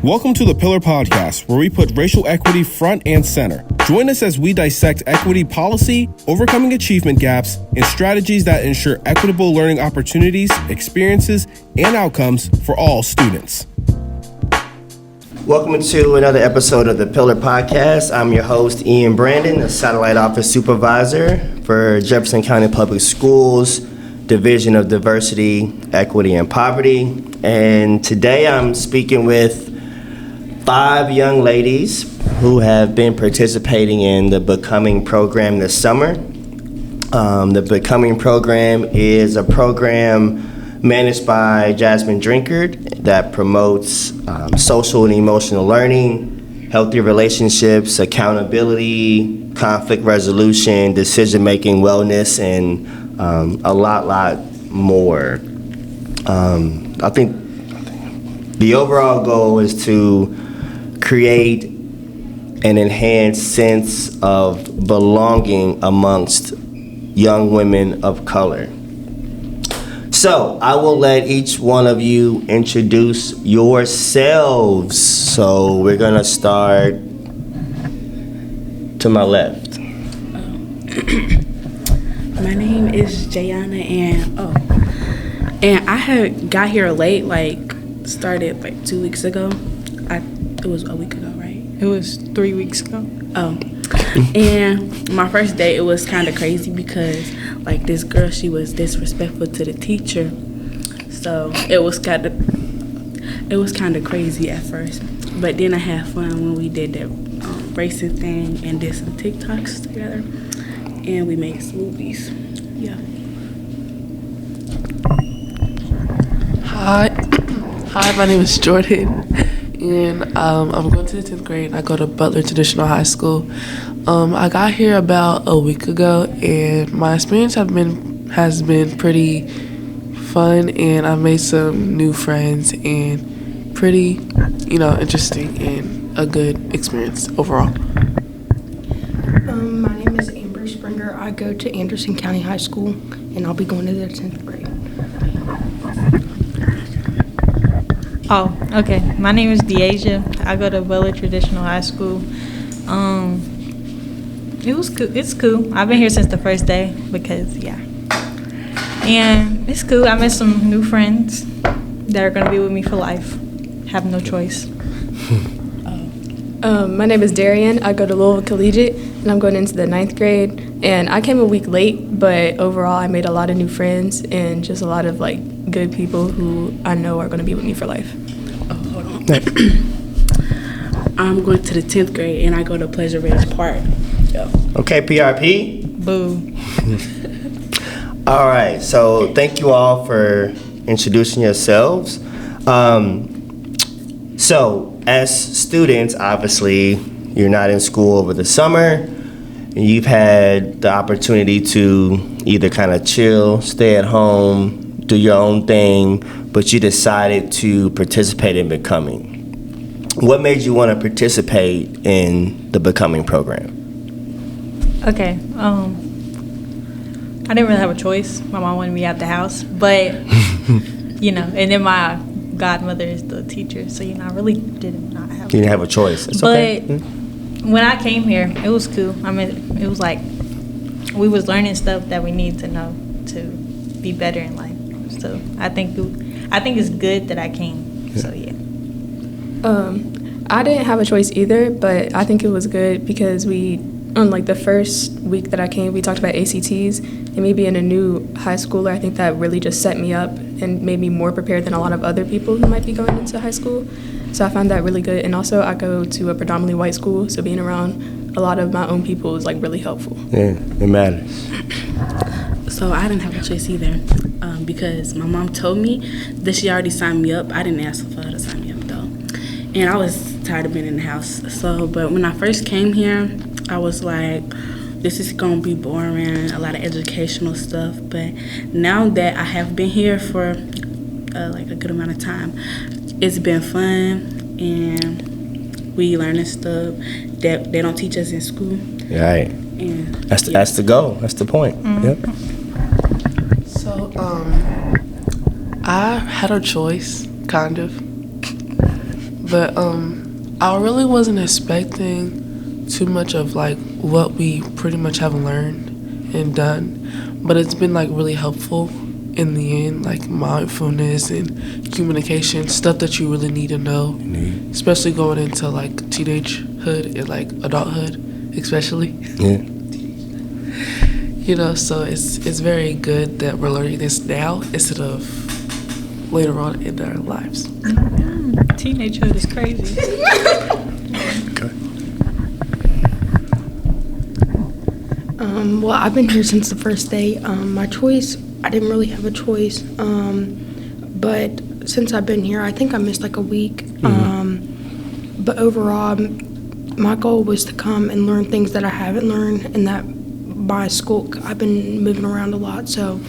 Welcome to the Pillar Podcast, where we put racial equity front and center. Join us as we dissect equity policy, overcoming achievement gaps, and strategies that ensure equitable learning opportunities, experiences, and outcomes for all students. Welcome to another episode of the Pillar Podcast. I'm your host, Ian Brandon, the Satellite Office Supervisor for Jefferson County Public Schools, Division of Diversity, Equity, and Poverty. And today I'm speaking with 5 young ladies who have been participating in the Becoming program this summer. The Becoming program is a program managed by Jasmine Drinkard that promotes social and emotional learning, healthy relationships, accountability, conflict resolution, decision-making, wellness, and a lot more. I think the overall goal is to create an enhanced sense of belonging amongst young women of color. So I will let each one of you introduce yourselves. So we're gonna start to my left. My name is Jayana, and I had got here late, started 2 weeks ago. It was a week ago, right? It was 3 weeks ago. Oh. And my first day, it was kind of crazy because, this girl, she was disrespectful to the teacher. So it was kind of crazy at first. But then I had fun when we did that racing thing and did some TikToks together. And we made smoothies. Yeah. Hi, my name is Jordan, and I'm going to the 10th grade. I go to Butler Traditional High School. I got here about a week ago, and my experience has been pretty fun, and I've made some new friends, and pretty, interesting, and a good experience overall. My name is Amber Springer. I go to Anderson County High School, and I'll be going to the 10th grade. Oh, okay. My name is Deasia. I go to Butler Traditional High School. It was cool. It's cool. I've been here since the first day because, and it's cool. I met some new friends that are going to be with me for life. Have no choice. My name is Darian. I go to Louisville Collegiate, and I'm going into the 9th grade. And I came a week late, but overall I made a lot of new friends and just a lot of good people who I know are going to be with me for life. Oh, hold on. I'm going to the 10th grade, and I go to Pleasure Ridge Park. Yeah. Okay, PRP. Boo. All right, so thank you all for introducing yourselves. So as students, obviously, you're not in school over the summer. You've had the opportunity to either kind of chill, stay at home, do your own thing, but you decided to participate in Becoming. What made you want to participate in the Becoming program? Okay. I didn't really have a choice. My mom wanted me out the house, but and then my godmother is the teacher, so I really did not have. You didn't have a choice. It's okay. When I came here, it was cool. I mean, it was we was learning stuff that we need to know to be better in life. So I think it's good that I came. So yeah. I didn't have a choice either, but I think it was good because on the first week that I came, we talked about ACTs, and maybe in a new high schooler, I think that really just set me up and made me more prepared than a lot of other people who might be going into high school. So I found that really good. And also I go to a predominantly white school, so being around a lot of my own people is really helpful. Yeah, it matters. So I didn't have a choice either because my mom told me that she already signed me up. I didn't ask for her to sign me up though. And I was tired of being in the house. But when I first came here, I was like, this is gonna be boring, a lot of educational stuff. But now that I have been here for a good amount of time, it's been fun, and we learning stuff that they don't teach us in school. Right. And that's the goal. That's the point. Mm-hmm. Yep. So, I had a choice, kind of. But I really wasn't expecting too much of like what we pretty much have learned and done, but it's been like really helpful in the end, like mindfulness and communication, stuff that you really need to know, especially going into like teenagehood and like adulthood, especially. Yeah. You know, so it's very good that we're learning this now instead of later on in our lives. Teenagehood is crazy. Well, I've been here since the first day. My choice, I didn't really have a choice. But since I've been here, I think I missed like a week. But overall, my goal was to come and learn things that I haven't learned, and that by school, I've been moving around a lot, so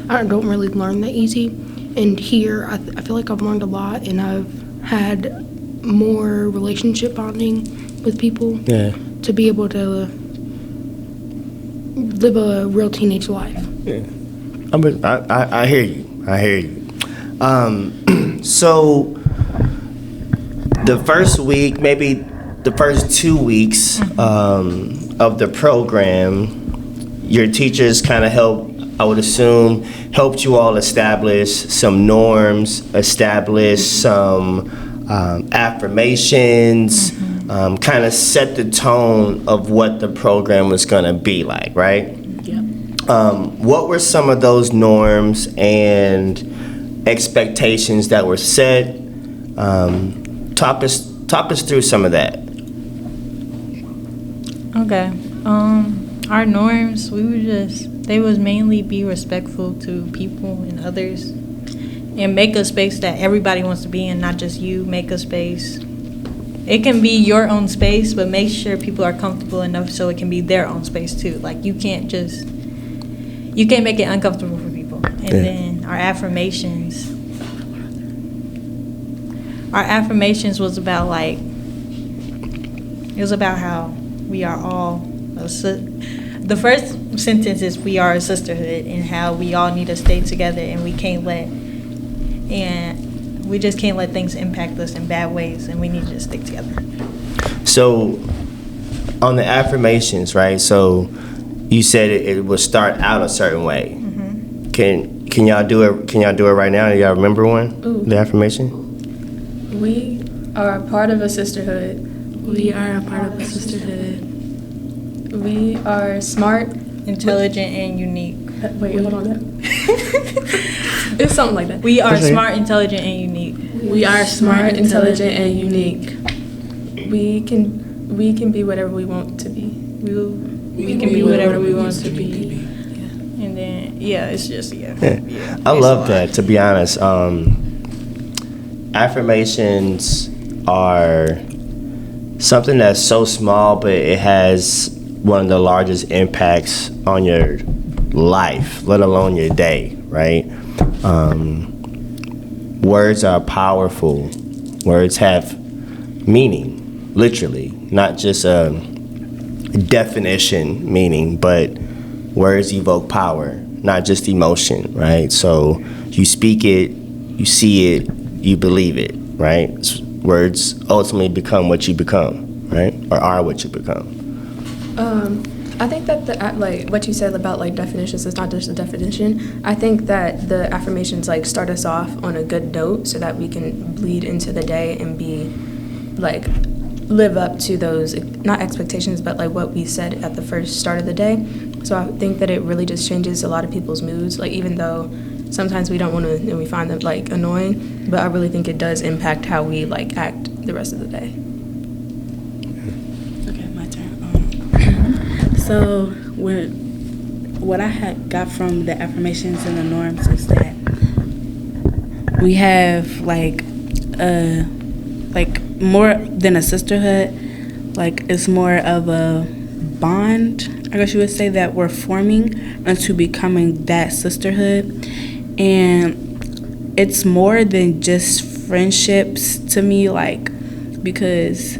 I don't really learn that easy. And here, I feel like I've learned a lot, and I've had more relationship bonding with people to be able to live a real teenage life. Yeah. I hear you. I hear you. So the first week, maybe the first 2 weeks of the program, your teachers kind of I would assume, helped you all establish some norms, establish some affirmations, kind of set the tone of what the program was going to be like, right? Yep. What were some of those norms and expectations that were set? Talk us through some of that. Okay. Our norms, they was mainly be respectful to people and others, and make a space that everybody wants to be in, not just you. Make a space. It can be your own space, but make sure people are comfortable enough so it can be their own space too. Like you can't make it uncomfortable for people. And then our affirmations was about how we are all the first sentence is we are a sisterhood, and how we all need to stay together, and we just can't let things impact us in bad ways, and we need to stick together. So on the affirmations, right? So you said it would start out a certain way. Mm-hmm. Can y'all do it? Can y'all do it right now? Do y'all remember one? Ooh. The affirmation? We are a part of a sisterhood. We are a part of a sisterhood. We are smart, Intelligent, and unique. Wait, hold on. It's something like that. We are smart, intelligent, and unique. We are smart, intelligent, and unique. We can be whatever we want to be. We can be whatever we want to be. And then it's just I love that, to be honest. Affirmations are something that's so small, but it has one of the largest impacts on your life, let alone your day, right? Words are powerful. Words have meaning, literally, not just a definition meaning, but words evoke power, not just emotion, right? So you speak it, you see it, you believe it, right? Words ultimately become what you become, right? Or are what you become. I think that what you said about definitions is not just a definition. I think that the affirmations start us off on a good note so that we can bleed into the day and be live up to those, not expectations, but what we said at the first start of the day. So I think that it really just changes a lot of people's moods. Even though sometimes we don't want to, and we find them annoying, but I really think it does impact how we act the rest of the day. Okay, my turn. So what I got from the affirmations and the norms is that we have more than a sisterhood. It's more of a bond, I guess you would say, that we're forming into becoming that sisterhood. And it's more than just friendships to me, because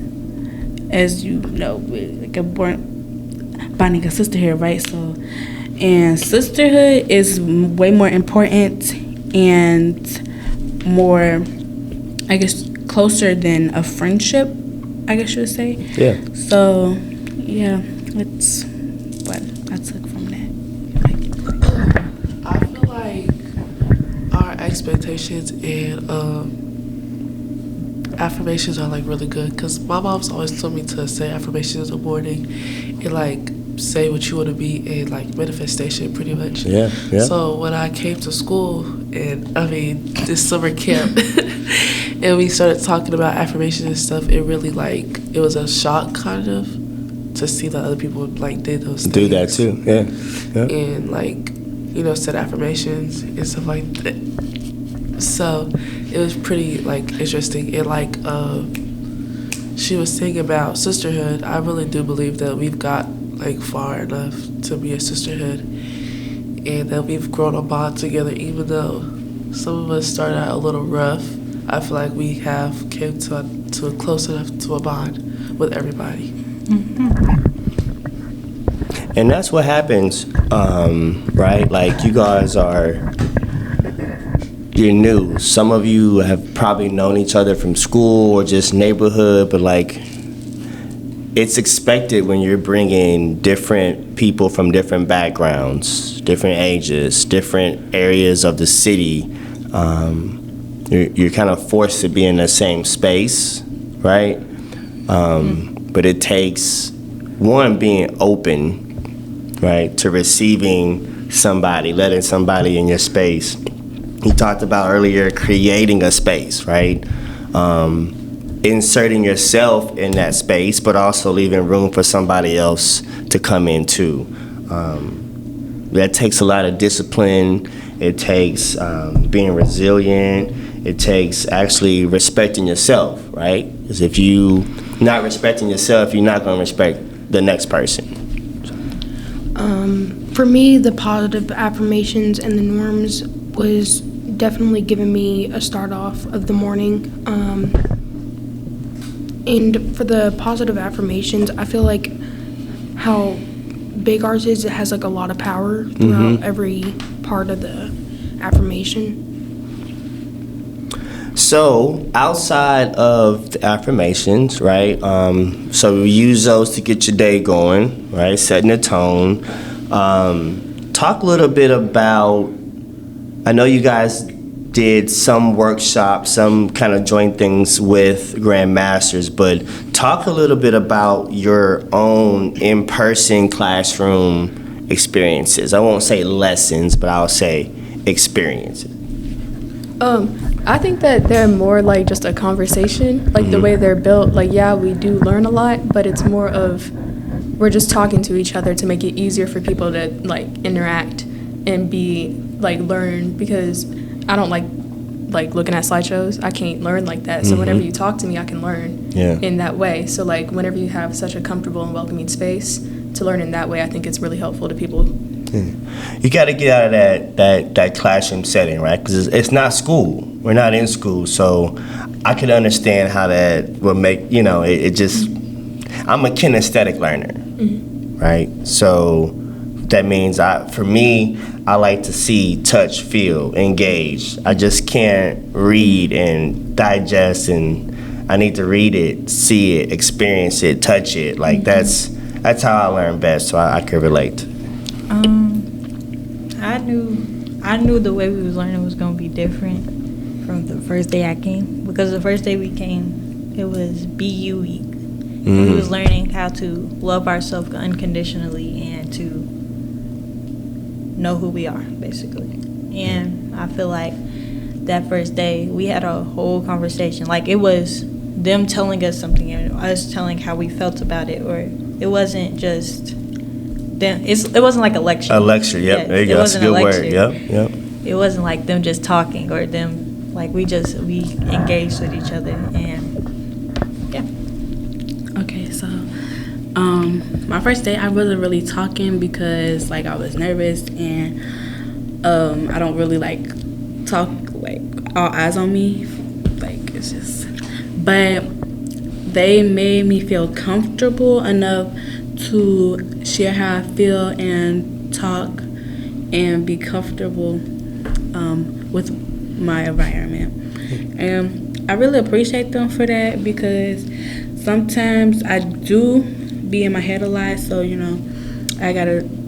as you know, we're bonding a sisterhood, right? So, and sisterhood is way more important and more, I guess, closer than a friendship, I guess you would say. Yeah. So, yeah, that's what I took from that. I feel like our expectations and affirmations are like really good because my mom's always told me to say affirmations in the morning and like say what you want to be and like manifestation pretty much. Yeah. So when I came to school and this summer camp and we started talking about affirmations and stuff, it really like it was a shock kind of to see that other people like did those things. Do that too. Yeah. And like, said affirmations and stuff like that. So it was pretty like interesting. And like she was saying about sisterhood, I really do believe that we've got like far enough to be a sisterhood and that we've grown a bond together, even though some of us started out a little rough. I feel like we have came to a close enough to a bond with everybody. And that's what happens, right? Like you guys you're new. Some of you have probably known each other from school or just neighborhood, but like it's expected when you're bringing different people from different backgrounds, different ages, different areas of the city. You're kind of forced to be in the same space, right? But it takes one being open, right, to receiving somebody, letting somebody in your space. You talked about earlier creating a space, right? Inserting yourself in that space, but also leaving room for somebody else to come in too. That takes a lot of discipline. It takes being resilient. It takes actually respecting yourself, right? Because if you not respecting yourself, you're not going to respect the next person. For me, the positive affirmations and the norms was definitely giving me a start off of the morning. And for the positive affirmations, I feel like how big ours is, it has like a lot of power throughout every part of the affirmation. So outside of the affirmations, right? So we use those to get your day going, right? Setting the tone. Talk a little bit about, I know you guys did some workshops, some kind of joint things with Grandmasters, but talk a little bit about your own in-person classroom experiences. I won't say lessons, but I'll say experiences. I think that they're more like just a conversation, like the way they're built. Like, yeah, we do learn a lot, but it's more of we're just talking to each other to make it easier for people to like interact and be like learn, because I don't like looking at slideshows. I can't learn like that. So whenever you talk to me, I can learn in that way. So like whenever you have such a comfortable and welcoming space to learn in that way, I think it's really helpful to people. You got to get out of that classroom setting, right? Because it's not school. We're not in school, so I could understand how that would make, it just, I'm a kinesthetic learner, right? So that means for me, I like to see, touch, feel, engage. I just can't read and digest, and I need to read it, see it, experience it, touch it. Like that's how I learn best, so I could relate. I knew the way we was learning was gonna be different from the first day I came, because the first day we came, it was BU week. We was learning how to love ourselves unconditionally and to know who we are, basically. And I feel like that first day we had a whole conversation. Like it was them telling us something and us telling how we felt about it, or it wasn't just them. It wasn't like a lecture. A lecture, yep. There you go. That's a good word. Yep. It wasn't like them just talking or them like we engaged with each other, and yeah. Okay, so my first day I wasn't really talking because like I was nervous, and I don't really like talk like all eyes on me, like it's just, but they made me feel comfortable enough to share how I feel and talk and be comfortable with my environment. And I really appreciate them for that because sometimes I do be in my head a lot. So, you know,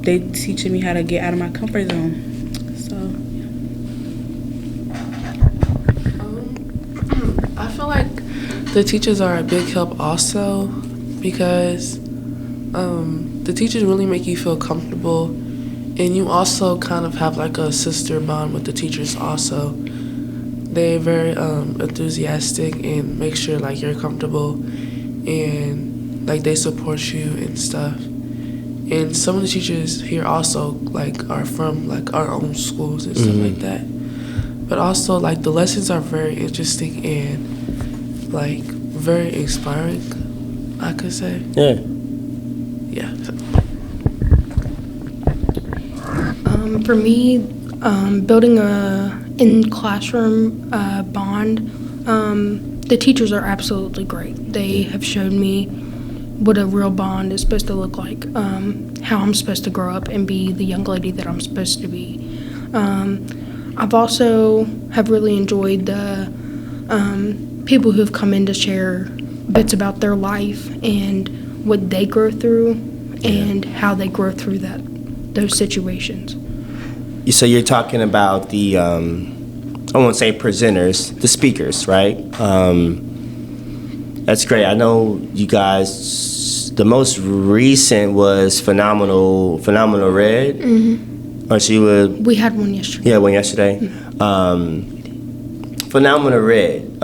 they teaching me how to get out of my comfort zone. So, I feel like the teachers are a big help also because the teachers really make you feel comfortable, and you also kind of have like a sister bond with the teachers also. They're very enthusiastic and make sure like you're comfortable, and like they support you and stuff. And some of the teachers here also like are from like our own schools and stuff like that. But also like the lessons are very interesting and like very inspiring, I could say. Yeah. Yeah. For me, building a in-classroom bond, the teachers are absolutely great. They have shown me what a real bond is supposed to look like, how I'm supposed to grow up and be the young lady that I'm supposed to be. I've also have really enjoyed the people who have come in to share bits about their life and what they grow through and how they grow through those situations. So you're talking about the, I won't say presenters, the speakers, right? That's great. I know you guys, the most recent was Phenomenal Red. Mm-hmm. Or she would. We had one yesterday. Yeah, one yesterday. Phenomenal Red.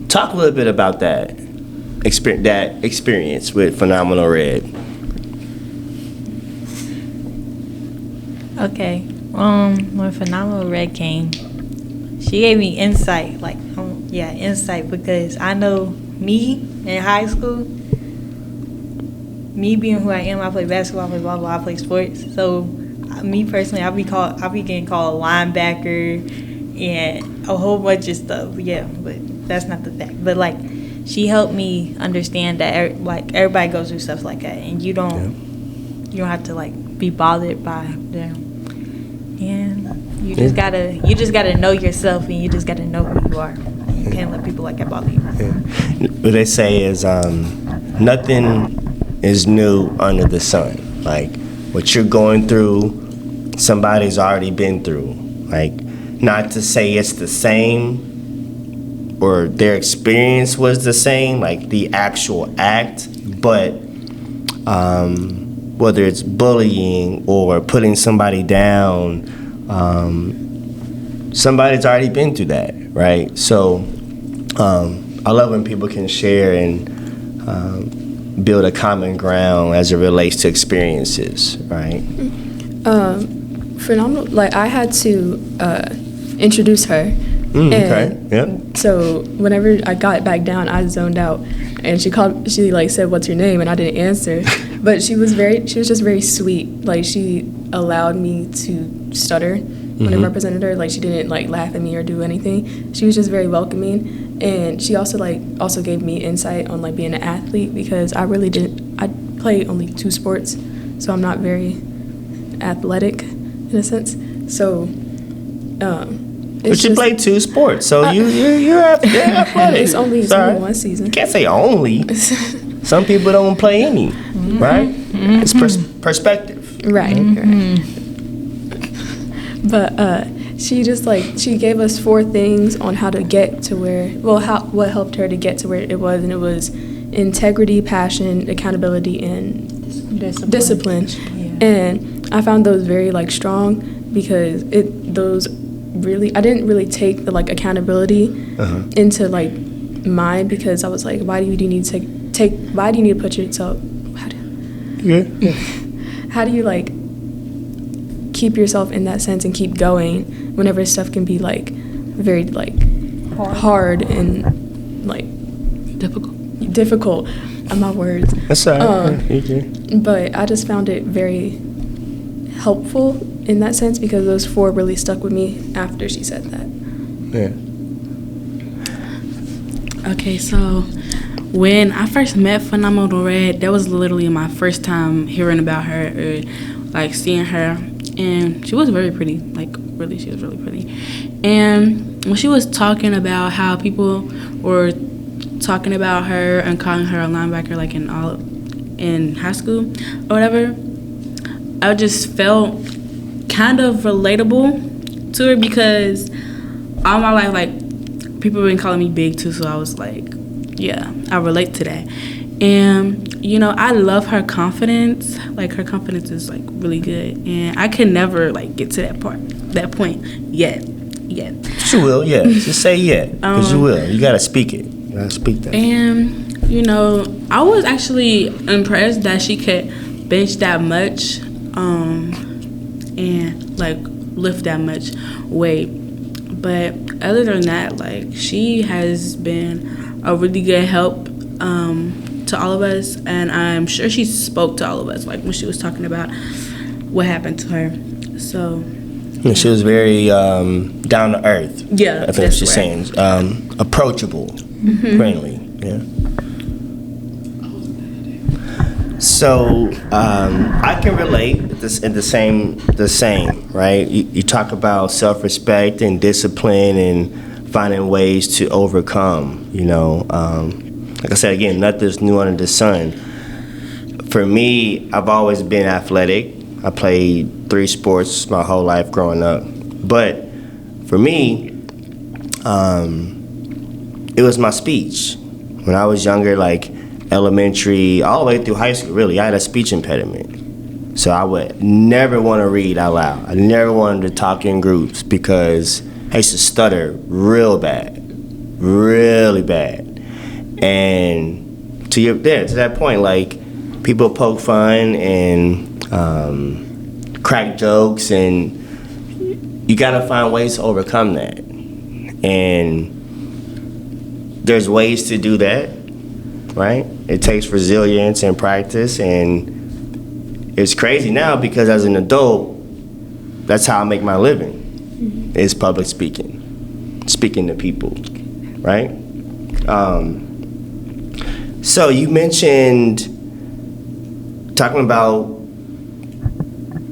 Talk a little bit about that experience with Phenomenal Red. Okay. When Phenomenal Red came, she gave me insight, insight, because I know me in high school, me being who I am, I play basketball, I play volleyball, I play sports. So, me personally, I be getting called a linebacker and a whole bunch of stuff. Yeah, but that's not the fact. But like, she helped me understand that everybody goes through stuff like that, and you don't have to like be bothered by them. And you just gotta know yourself, and you just gotta know who you are. You can't let people like that bother you. What they say is nothing is new under the sun. Like what you're going through, somebody's already been through. Like, not to say it's the same or their experience was the same, like the actual act, but whether it's bullying or putting somebody down, somebody's already been through that, right? So I love when people can share and build a common ground as it relates to experiences, right? Phenomenal. Like, I had to introduce her. Okay. Yep. So whenever I got back down, I zoned out, and she said, "What's your name?" and I didn't answer. But she was just very sweet. Like, she allowed me to stutter whenever I presented her. Like, she didn't like laugh at me or do anything. She was just very welcoming, and she also gave me insight on like being an athlete, because I play only 2 sports, so I'm not very athletic in a sense. So but you play 2 sports, so you're athletic. It's only one season. You can't say only. Some people don't play any, right? It's perspective. Right. But she gave us 4 things on how to get to what helped her to get to where it was, and it was integrity, passion, accountability, and discipline. Yeah. And I found those very like strong, because I didn't really take the like accountability into like mine, because I was like, why do you need to put yourself, how do you like keep yourself in that sense and keep going whenever stuff can be like very like hard and like difficult are my words. That's all right. But I just found it very helpful in that sense, because those 4 really stuck with me after she said that. Yeah. Okay, so when I first met Phenomenal Red, that was literally my first time hearing about her or like seeing her, and she was very pretty. Like, really, she was really pretty. And when she was talking about how people were talking about her and calling her a linebacker, like in high school or whatever, I just felt kind of relatable to her because all my life, like, people have been calling me big too, so I was like, yeah, I relate to that. And, you know, I love her confidence. Like, her confidence is, like, really good. And I can never, like, get to that point yet. But you will, yeah. Just say yeah, because you will. You got to speak it. You got to speak that. And, you know, I was actually impressed that she could bench that much and, like, lift that much weight. But other than that, like, she has been a really good help to all of us, and I'm sure she spoke to all of us, like, when she was talking about what happened to her. So yeah. She was very down to earth. Yeah, I think that's she's right. saying approachable, friendly. Yeah. So I can relate this in the same, right? You talk about self-respect and discipline and finding ways to overcome, you know. Like I said, again, nothing's new under the sun. For me, I've always been athletic. I played 3 sports my whole life growing up. But for me, it was my speech. When I was younger, like elementary, all the way through high school, really, I had a speech impediment. So I would never want to read out loud. I never wanted to talk in groups because I used to stutter real bad, really bad. And to that point, like, people poke fun and crack jokes, and you gotta find ways to overcome that. And there's ways to do that, right? It takes resilience and practice, and it's crazy now because as an adult, that's how I make my living, is public speaking to people, right? So you mentioned talking about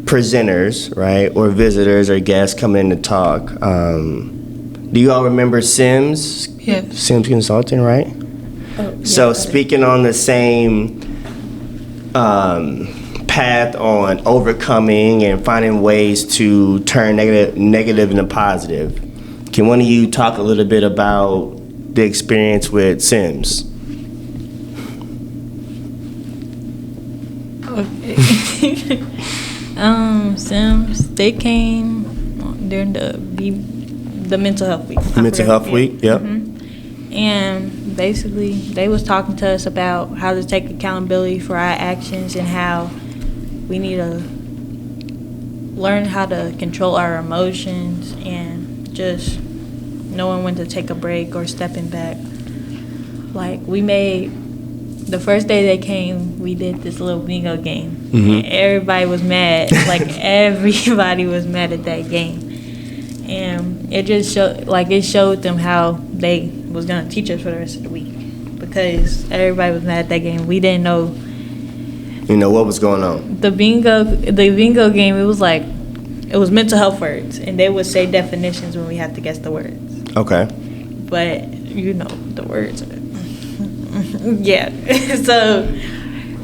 presenters, right, or visitors or guests coming in to talk. Do you all remember Sims? Yeah. Sims Consulting, right? Oh, yeah, So got it. speaking on the same path on overcoming and finding ways to turn negative into positive, can one of you talk a little bit about the experience with Sims? Okay. Sims, they came during the mental health week. Mental health week, yep. And basically, they was talking to us about how to take accountability for our actions and how we need to learn how to control our emotions and just knowing when to take a break or stepping back. Like, the first day they came, we did this little bingo game. And everybody was mad. Like, everybody was mad at that game. And it just showed them how they was going to teach us for the rest of the week. Because everybody was mad at that game. We didn't know. You know, what was going on? The bingo game, it was mental health words. And they would say definitions when we had to guess the words. Okay. But, you know, the words are... yeah. So,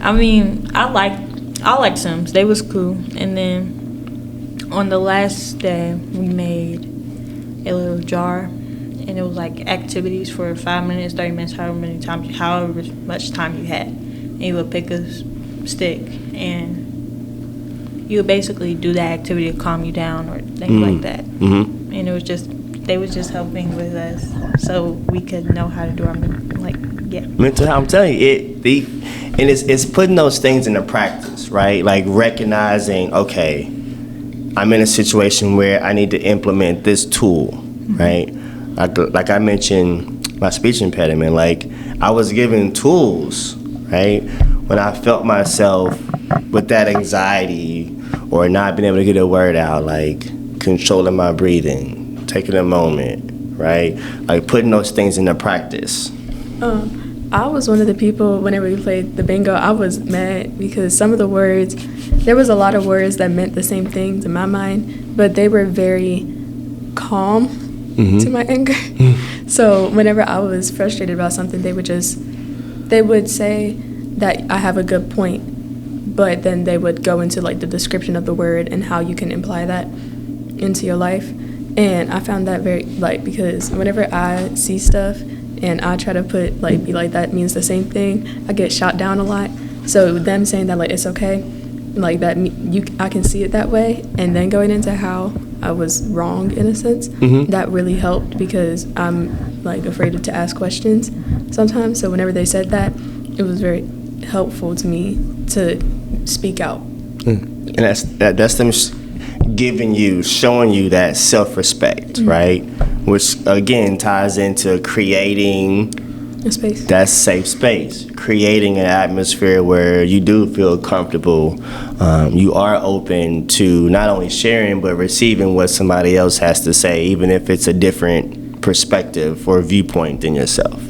I mean, I liked Sims. They was cool. And then on the last day, we made a little jar, and it was like activities for 5 minutes, 30 minutes, however much time you had. And you would pick a stick, and you would basically do that activity to calm you down or things like that. And it was they was just helping with us so we could know how to do our mental health. I'm telling you, it's putting those things into practice, right? Like recognizing, okay, I'm in a situation where I need to implement this tool, right? Like I mentioned, my speech impediment. Like, I was given tools, right? When I felt myself with that anxiety or not being able to get a word out, like controlling my breathing, taking a moment, right? Like putting those things into practice. I was one of the people, whenever we played the bingo, I was mad because some of the words, there was a lot of words that meant the same things in my mind, but they were very calm to my anger. So whenever I was frustrated about something, they would say that I have a good point, but then they would go into like the description of the word and how you can imply that into your life. And I found that very because whenever I see stuff and I try to put be like that means the same thing, I get shot down a lot. So them saying that it's okay, that I can see it that way, and then going into how I was wrong in a sense, that really helped because I'm afraid to ask questions sometimes. So whenever they said that, it was very helpful to me to speak out. And that's them showing you that self-respect, right? Which again ties into creating a space. That safe space, creating an atmosphere where you do feel comfortable. You are open to not only sharing but receiving what somebody else has to say, even if it's a different perspective or viewpoint than yourself.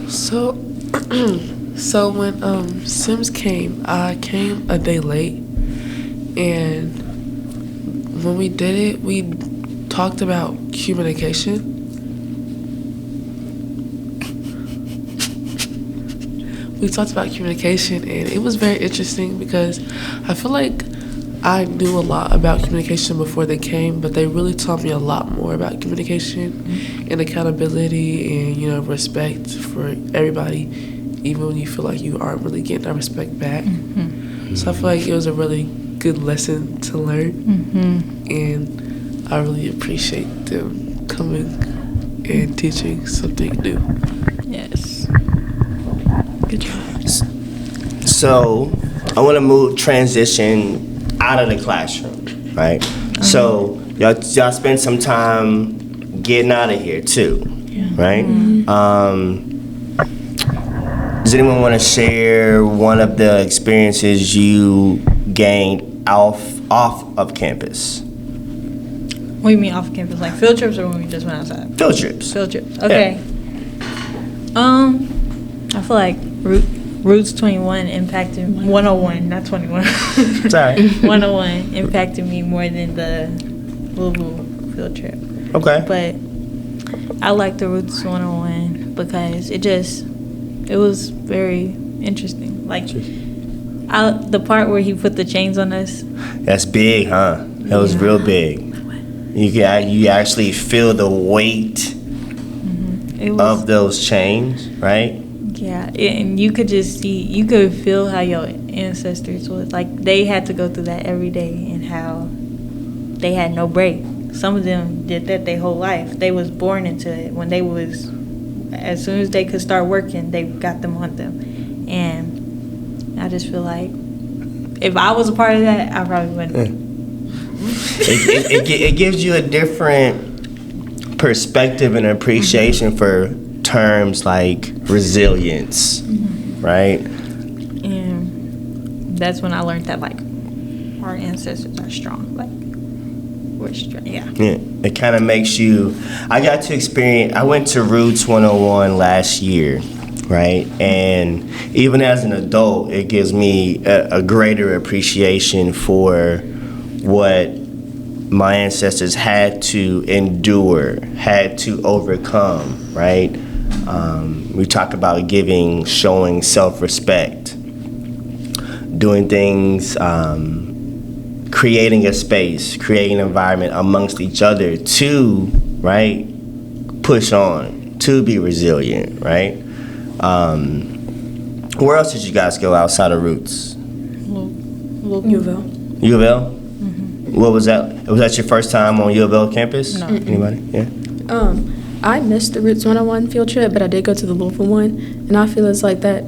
So, so when Sims came, I came a day late, and when we did it, we talked about communication. We talked about communication, and it was very interesting because I feel like I knew a lot about communication before they came, but they really taught me a lot more about communication and accountability and, respect for everybody, even when you feel like you aren't really getting that respect back. So I feel like it was a really good lesson to learn, and I really appreciate them coming and teaching something new. Yes. Good job. So I want to transition out of the classroom, right? So y'all spend some time getting out of here too, right? Does anyone want to share one of the experiences you gained off of campus? What do you mean off campus? Like field trips or when we just went outside? Field trips. Field trips. Okay. I feel like Roots 21 impacted 101, not 21. Sorry. 101 impacted me more than the Louisville field trip. Okay. But I like the Roots 101 because it was very interesting. Like the part where he put the chains on us. That's big, huh? That was real big. You actually feel the weight of those chains, right? Yeah, and you could just you could feel how your ancestors was. Like, they had to go through that every day and how they had no break. Some of them did that their whole life. They was born into it. As soon as they could start working, they got them on them. And I just feel like if I was a part of that, I probably wouldn't. It gives you a different perspective and appreciation for terms like resilience, right? And that's when I learned that our ancestors are strong. We're strong. Yeah. It kind of makes you. I went to Roots 101 last year, right? And even as an adult, it gives me a greater appreciation for what my ancestors had to endure, had to overcome, right? We talk about showing self-respect, doing things, creating a space, creating an environment amongst each other to, right, push on, to be resilient, right? Where else did you guys go outside of Roots? U of L. U of L? What was that? Was that your first time on U of L campus? No. Anybody? Yeah. I missed the Roots 101 field trip, but I did go to the Louisville one, and I feel as like that.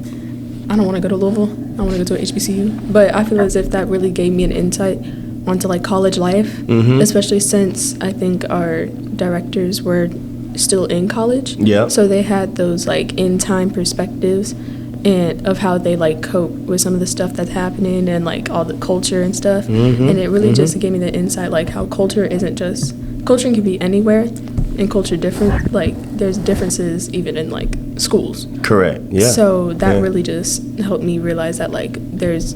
I don't want to go to Louisville. I want to go to a HBCU, but I feel as if that really gave me an insight onto college life, especially since I think our directors were still in college. Yeah. So they had those in time perspectives and of how they cope with some of the stuff that's happening and all the culture and stuff. And it really just gave me the insight how culture isn't just culture can be anywhere and culture different. There's differences even in schools. Correct. Yeah. So that really just helped me realize that there's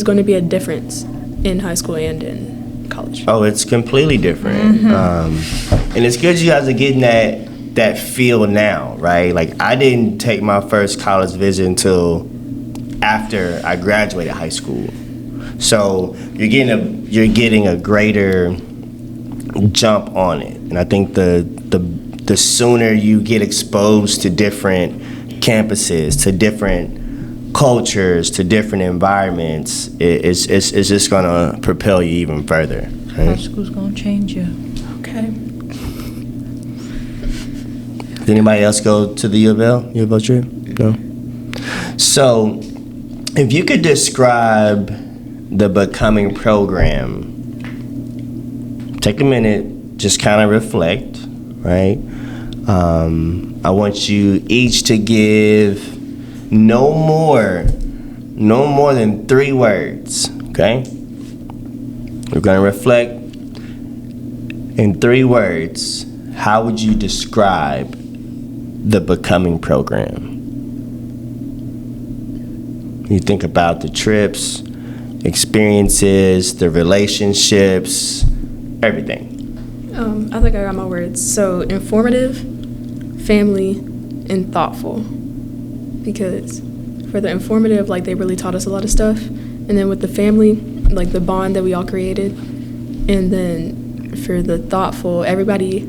going to be a difference in high school and college. Oh, it's completely different. And it's good you guys are getting that feel now, right? Like, I didn't take my first college visit until after I graduated high school. So you're getting a greater jump on it. And I think the sooner you get exposed to different campuses, to different cultures, to different environments, it's just gonna propel you even further. High Right? school's gonna change you. Okay. Did anybody else go to the U of L trip? No? So, if you could describe the Becoming program, take a minute, just kind of reflect, right? I want you each to give no more than 3 words, okay? We're gonna reflect in 3 words. How would you describe the Becoming program? You think about the trips, experiences, the relationships, everything. I think I got my words. So informative, family, and thoughtful. Because for the informative, like, they really taught us a lot of stuff. And then with the family, like, the bond that we all created. And then for the thoughtful, everybody,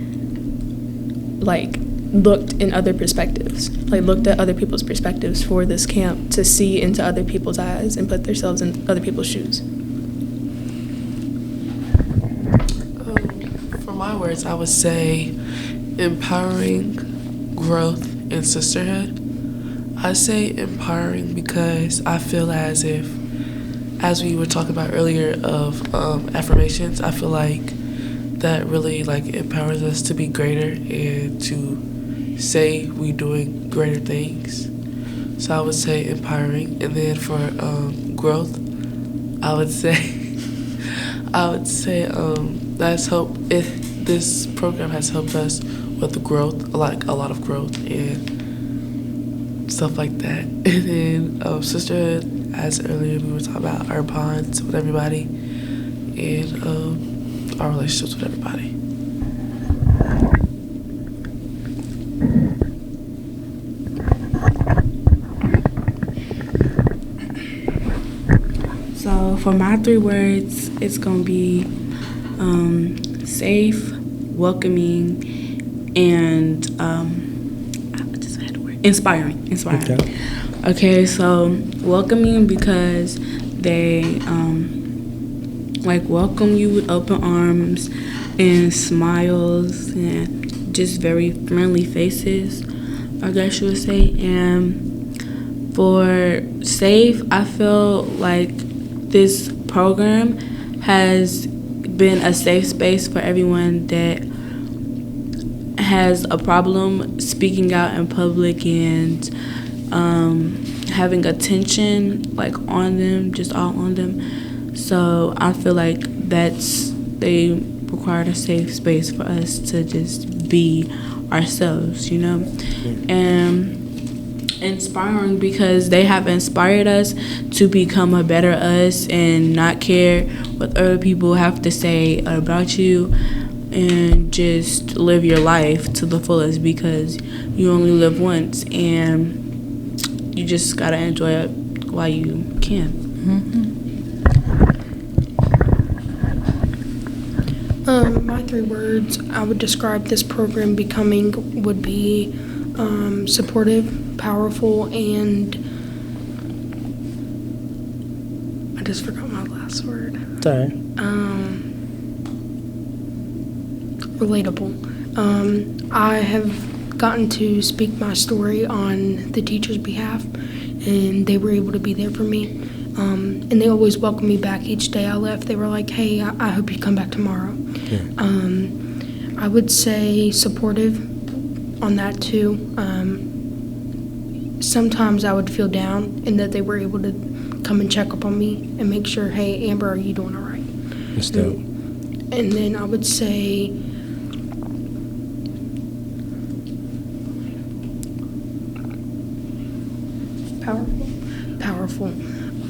like, looked in other perspectives. Like, looked at other people's perspectives for this camp to see into other people's eyes and put themselves in other people's shoes. For my words, I would say empowering, growth, and sisterhood. I say empowering because I feel as if, as we were talking about earlier of affirmations, I feel like that really, like, empowers us to be greater and to say we doing greater things. So I would say empowering. And then for growth, I would say that's hope. If this program has helped us with the growth, like a lot of growth and stuff like that. And then sisterhood, as earlier we were talking about our bonds with everybody and our relationships with everybody. So for my 3 words, it's gonna be safe, welcoming, and I just had the word inspiring. Okay, so welcoming because they like welcome you with open arms and smiles and just very friendly faces, I guess you would say. And for safe, I feel like this program has been a safe space for everyone that has a problem speaking out in public and having attention, like, on them, just all on them. So I feel like they required a safe space for us to just be ourselves, you know? And inspiring because they have inspired us to become a better us and not care what other people have to say about you and just live your life to the fullest because you only live once and you just gotta enjoy it while you can. My 3 words I would describe this program becoming would be supportive, powerful, and I just forgot my last word. Sorry. Relatable. I have gotten to speak my story on the teacher's behalf, and they were able to be there for me. And they always welcomed me back each day I left. They were like, hey, I hope you come back tomorrow. Yeah. I would say supportive on that too. Sometimes I would feel down in that they were able to come and check up on me and make sure, hey, Amber, are you doing all right? That's dope. And then I would say powerful.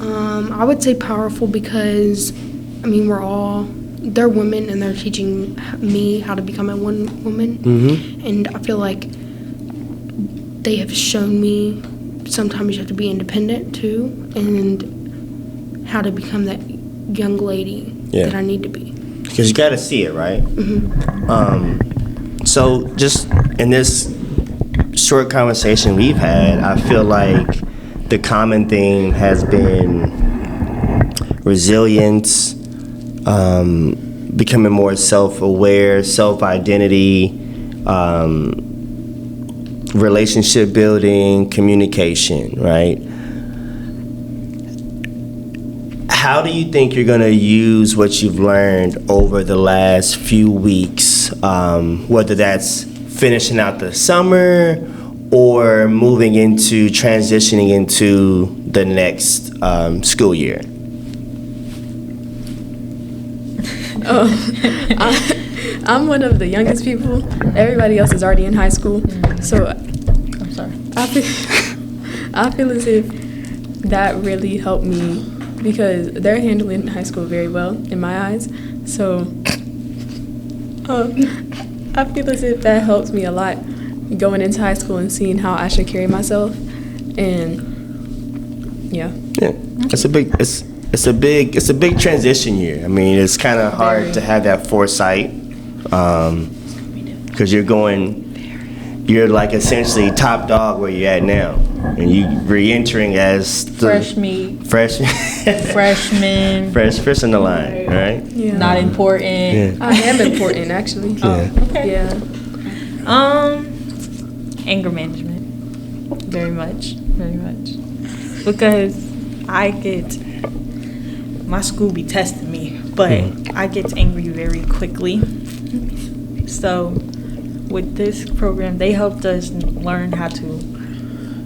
I would say powerful because, I mean, we're all they're women and they're teaching me how to become a woman. And I feel like they have shown me sometimes you have to be independent too, and how to become that young lady that I need to be. Because you got to see it, right? So just in this short conversation we've had, I feel like the common theme has been resilience, becoming more self-aware, self-identity, relationship building, communication, right? How do you think you're going to use what you've learned over the last few weeks, whether that's finishing out the summer or moving into transitioning into the next school year? I'm one of the youngest people. Everybody else is already in high school. So I'm sorry. I feel as if that really helped me because they're handling high school very well in my eyes. So I feel as if that helps me a lot going into high school and seeing how I should carry myself. And yeah, it's a big transition year. I mean, it's kind of hard to have that foresight because you're like essentially top dog where you're at now, and you re-entering as the fresh in the line, right? yeah. Not important. I am important actually. Okay. Yeah. Anger management. Very much. Because my school be testing me, but I get angry very quickly. So with this program, they helped us learn how to,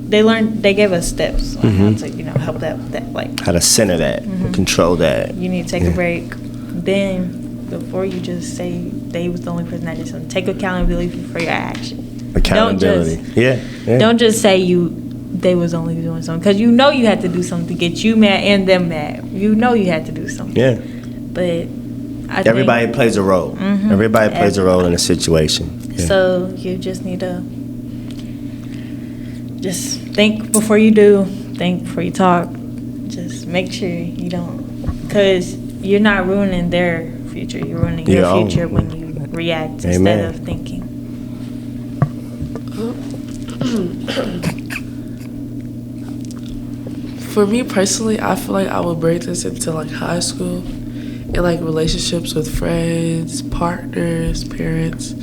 they gave us steps on how to, help that like. How to center that, control that. You need to take a break. Then, before you just say they was the only person that did something, take accountability for your action. Accountability. Don't just say they was only doing something, because you had to do something to get you mad and them mad. You had to do something. Yeah. But everybody plays a role. Everybody plays a role in a situation. Yeah. So you just need to just think before you do, think before you talk. Just make sure you don't, because you're not ruining their future. You're ruining your future when you react instead of thinking. For me personally, I feel like I would break this into like high school and like relationships with friends, partners, parents.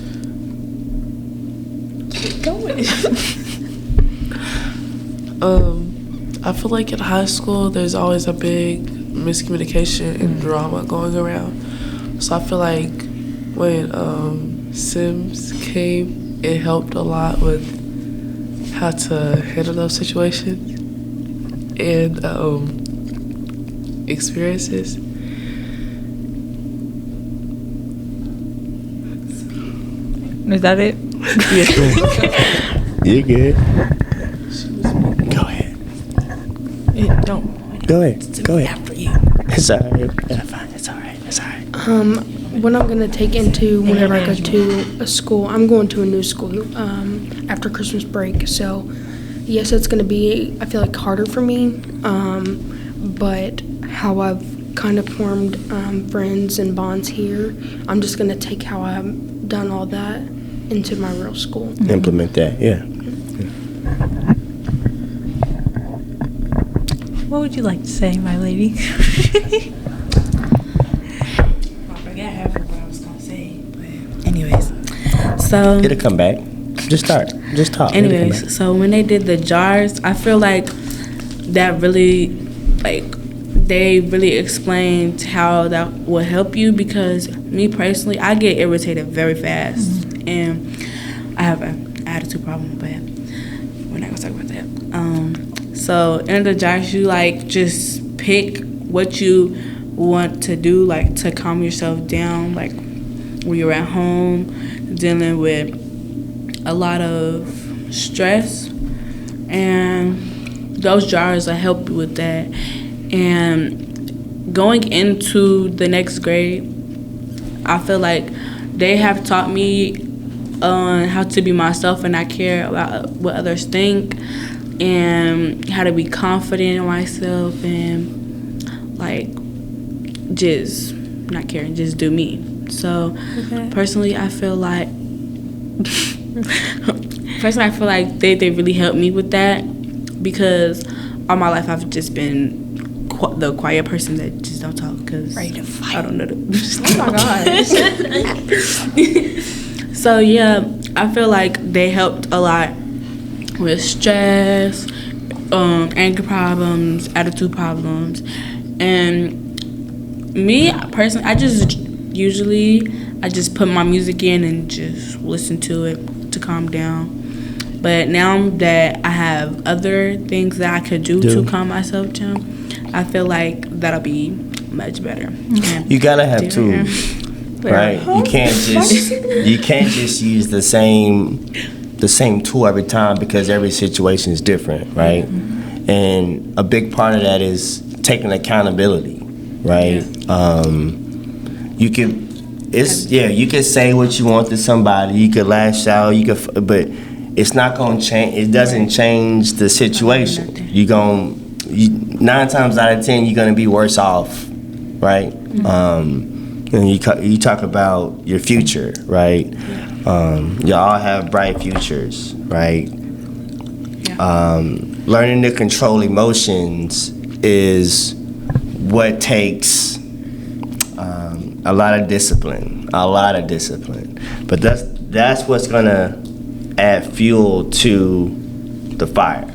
Keep going. I feel like in high school there's always a big miscommunication and drama going around. So I feel like when Sims came, it helped a lot with how to handle those situations and experiences. Is that it? Yeah. You're good. Go ahead. Don't. Go ahead. Go ahead. After you. It's all right. Fine. It's all right. What I'm gonna take into whenever I go to a school, I'm going to a new school after Christmas break. So yes, it's gonna be, I feel like, harder for me. But how I've kind of formed friends and bonds here, I'm just gonna take how I've done all that into my real school. Implement that. Yeah. What would you like to say, my lady? I forgot half of what I was gonna say, but anyways, so It'll come back. Just start. Just talk. Anyways, so when they did the jars, I feel like that really, they really explained how that would help you, because me personally, I get irritated very fast, and I have an attitude problem, but we're not gonna talk about that. So in the jars, you just pick what you want to do, to calm yourself down, when you're at home dealing with a lot of stress, and those jars will help you with that. And going into the next grade, I feel like they have taught me how to be myself and not care about what others think, and how to be confident in myself, and like just not caring, just do me. So personally, I feel like they really helped me with that, because all my life I've just been the quiet person that just don't talk because I don't know. Oh my gosh. So yeah, I feel like they helped a lot with stress, anger problems, attitude problems, and me personally, I just put my music in and just listen to it to calm down. But now that I have other things that I could do to calm myself down, I feel like that'll be much better. You gotta have tools, right? You can't just use the same tool every time, because every situation is different, right? And a big part of that is taking accountability, right? You could say what you want to somebody, you could lash out, but it's not gonna change. It doesn't change the situation. 9 times out of 10, you're gonna be worse off, right? And you talk about your future, right? You all have bright futures, right? Learning to control emotions is what takes a lot of discipline, But that's what's gonna add fuel to the fire,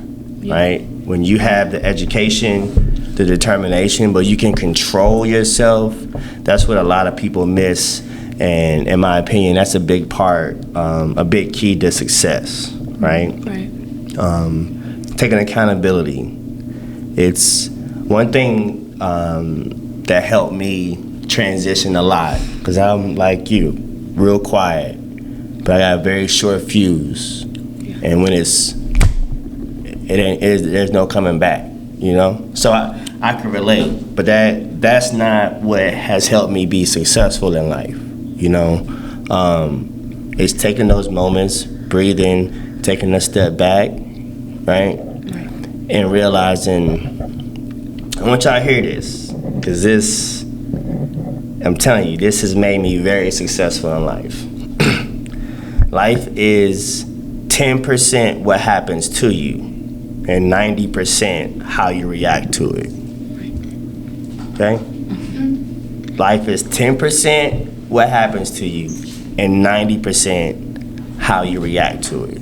right? When you have the education, the determination, but you can control yourself, that's what a lot of people miss. And in my opinion, that's a big part, a big key to success, right? Taking accountability. It's one thing that helped me transition a lot, because I'm like you, real quiet, but I got a very short fuse. And when there's no coming back, So I can relate, but that's not what has helped me be successful in life, It's taking those moments, breathing, taking a step back, right? And realizing, I want y'all to hear this, because I'm telling you, this has made me very successful in life. Life is 10% what happens to you, and 90% how you react to it. Okay? Life is 10% what happens to you, and 90% how you react to it.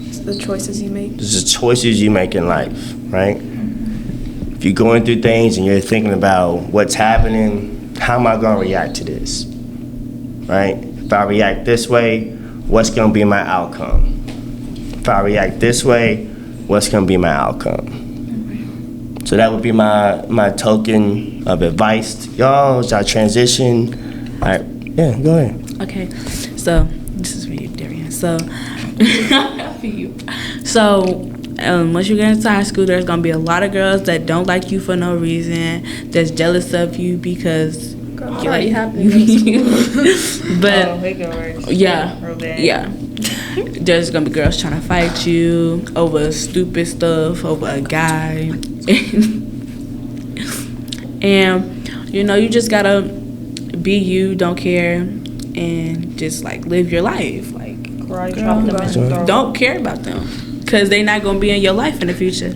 It's the choices you make. It's the choices you make in life, right? If you're going through things and you're thinking about what's happening, how am I going to react to this, right? If I react this way, what's going to be my outcome? If I react this way, what's going to be my outcome? So that would be my token of advice to y'all as I transition. All right, yeah, go ahead. Okay, so this is for you, Darian. So, for you. So, once you get into high school, there's gonna be a lot of girls that don't like you for no reason, that's jealous of you because you're like, but yeah. There's gonna be girls trying to fight you over stupid stuff, over a guy, and you just gotta be you, don't care, and just like live your life. Like, don't care about them, because they're not gonna be in your life in the future.